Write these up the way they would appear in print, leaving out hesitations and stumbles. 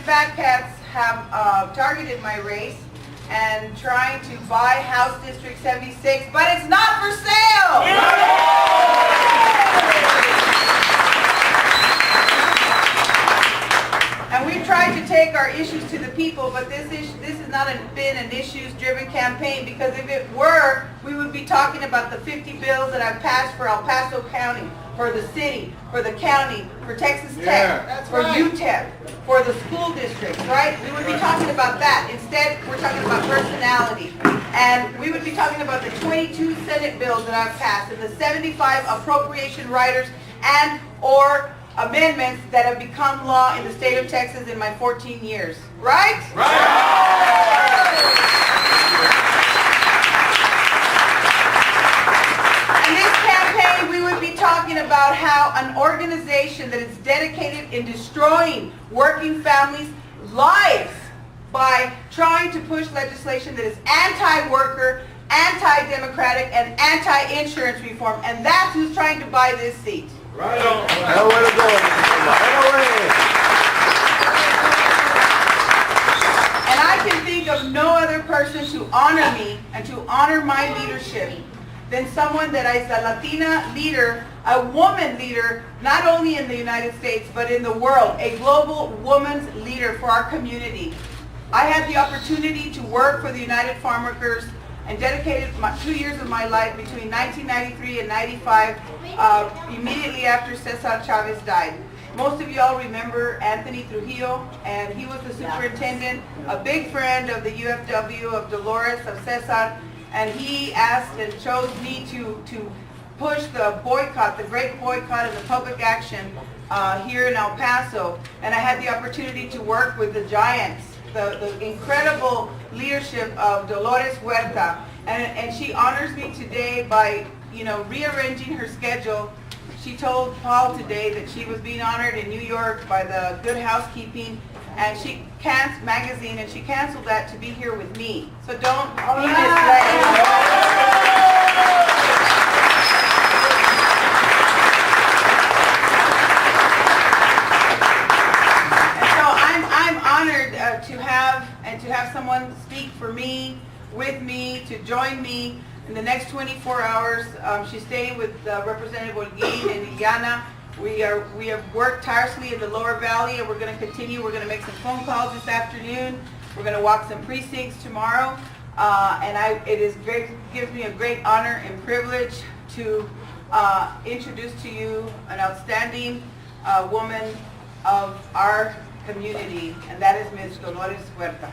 fat cats have targeted my race and trying to buy House District 76, but it's not for sale! And we've tried to take our issues to the people, but this has not been an issues-driven campaign, because if it were, we would be talking about the 50 bills that I've passed for El Paso County, for the city, for the county, for Texas Tech, for UTEP, for the school districts, right? We would be talking about that. Instead, we're talking about personality. And we would be talking about the 22 Senate bills that I've passed and the 75 appropriation riders and or amendments that have become law in the state of Texas in my 14 years. Right? In this campaign, we would be talking about how an organization that is dedicated in destroying working families' lives by trying to push legislation that is anti-worker, anti-democratic, and anti-insurance reform. And that's who's trying to buy this seat. Right on. Right way to go. Right away. And I can think of no other person to honor me and to honor my leadership than someone that is a Latina leader, a woman leader, not only in the United States, but in the world, a global woman's leader for our community. I had the opportunity to work for the United Farm Workers and dedicated 2 years of my life between 1993 and 95, immediately after Cesar Chavez died. Most of you all remember Anthony Trujillo, and he was the superintendent, a big friend of the UFW, of Dolores, of Cesar, and he asked and chose me to push the boycott, the great boycott and the public action here in El Paso. And I had the opportunity to work with the giants, the incredible leadership of Dolores Huerta, and she honors me today by, rearranging her schedule. She told Paul today that she was being honored in New York by the Good Housekeeping, and she magazine, and she canceled that to be here with me. So don't be misled. To have someone speak for me, with me, to join me in the next 24 hours. She's staying with Representative Holguín and Iliana. We have worked tirelessly in the Lower Valley, and we're going to continue. We're going to make some phone calls this afternoon. We're going to walk some precincts tomorrow, and it gives me a great honor and privilege to introduce to you an outstanding woman of our community, and that is Ms. Dolores Huerta.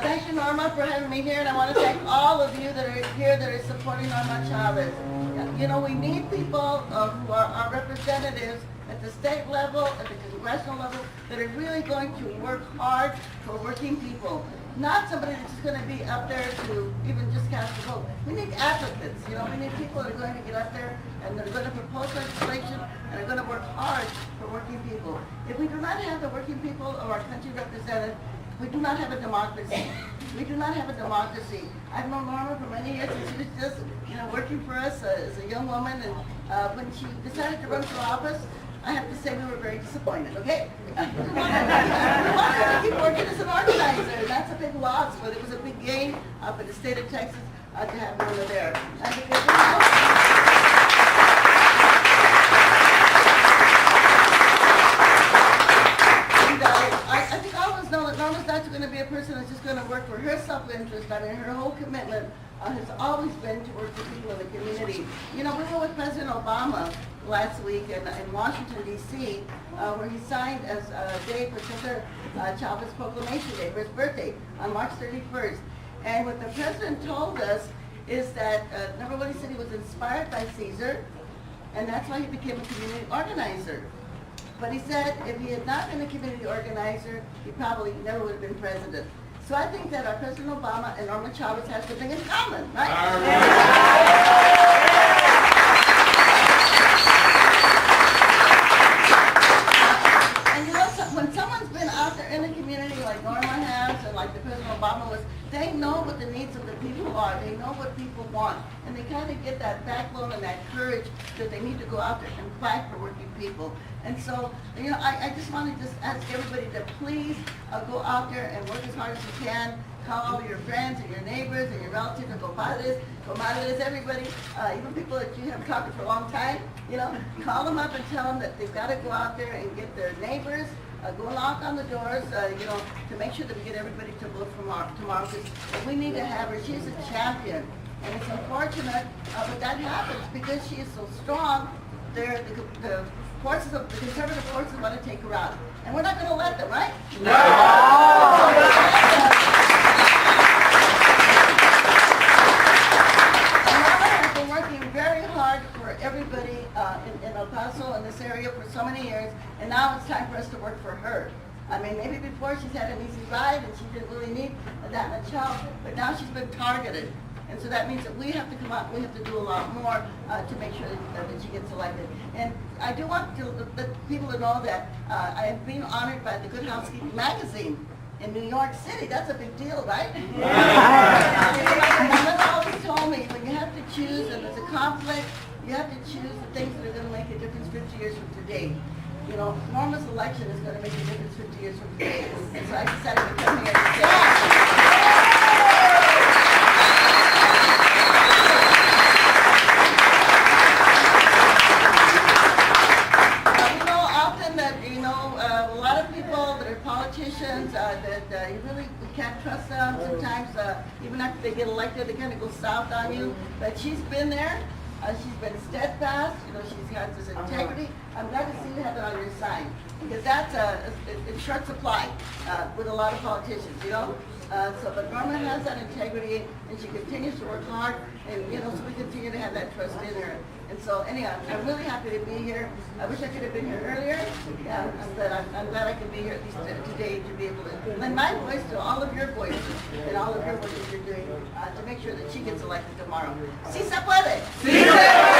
Thank you, Norma, for having me here, and I want to thank all of you that are here that are supporting Norma Chavez. We need people who are our representatives at the state level, at the congressional level, that are really going to work hard for working people. Not somebody that's just going to be up there to even just cast a vote. We need advocates, we need people that are going to get up there and they're going to propose legislation and are going to work hard for working people. If we do not have the working people of our country represented, we do not have a democracy. We do not have a democracy. I've known Norma for many years, and she was just, working for us as a young woman. And when she decided to run for office, I have to say we were very disappointed. Okay? We wanted to keep working as an organizer, and that's a big loss. But it was a big gain up in the state of Texas to have Norma there. And because I think all of us know that Norma's not going to be a person that's just going to work for her self-interest. I mean, her whole commitment has always been to work for people in the community. We were with President Obama last week in Washington, D.C., where he signed as a day for Cesar Chavez Proclamation Day, for his birthday, on March 31st. And what the president told us is that, number one, he said he was inspired by Caesar, and that's why he became a community organizer. But he said if he had not been a community organizer, he probably never would have been president. So I think that our President Obama and Norma Chavez have something in common, right? backbone and that courage that they need to go out there and fight for working people. And so, I just want to just ask everybody to please go out there and work as hard as you can. Call all of your friends and your neighbors and your relatives and comadres, everybody, even people that you have talked to for a long time, call them up and tell them that they've got to go out there and get their neighbors, go knock on the doors, to make sure that we get everybody to vote for tomorrow, because we need to have her. She's a champion. And it's unfortunate, but that happens because she is so strong. The forces of the conservative forces want to take her out, and we're not going to let them, right? Everybody in El Paso, in this area, for so many years, and now it's time for us to work for her. I mean, maybe before she's had an easy ride and she didn't really need that much help, but now she's been targeted. And so that means that we have to come out, we have to do a lot more to make sure that she gets elected. And I do want the people to know that I have been honored by the Good Housekeeping magazine in New York City. That's a big deal, right? My mother always told me, when you have to choose and there's a conflict, you have to choose the things that are going to make a difference 50 years from today. Norma's election is going to make a difference 50 years from today. And so I decided to come here and say, a lot of people that are politicians, that you really can't trust them. Sometimes, even after they get elected, they kind of go south on you. But she's been there. She's been steadfast. She's got this integrity. I'm glad to see you have that on your side, because that's in short supply with a lot of politicians. But Norma has that integrity, and she continues to work hard, and so we continue to have that trust in her. And so, anyhow, I'm really happy to be here. I wish I could have been here earlier, but I'm glad I could be here at least today to be able to lend my voice to all of your voices and all of your work that you're doing to make sure that she gets elected tomorrow. ¡Sí se puede! ¡Sí se puede!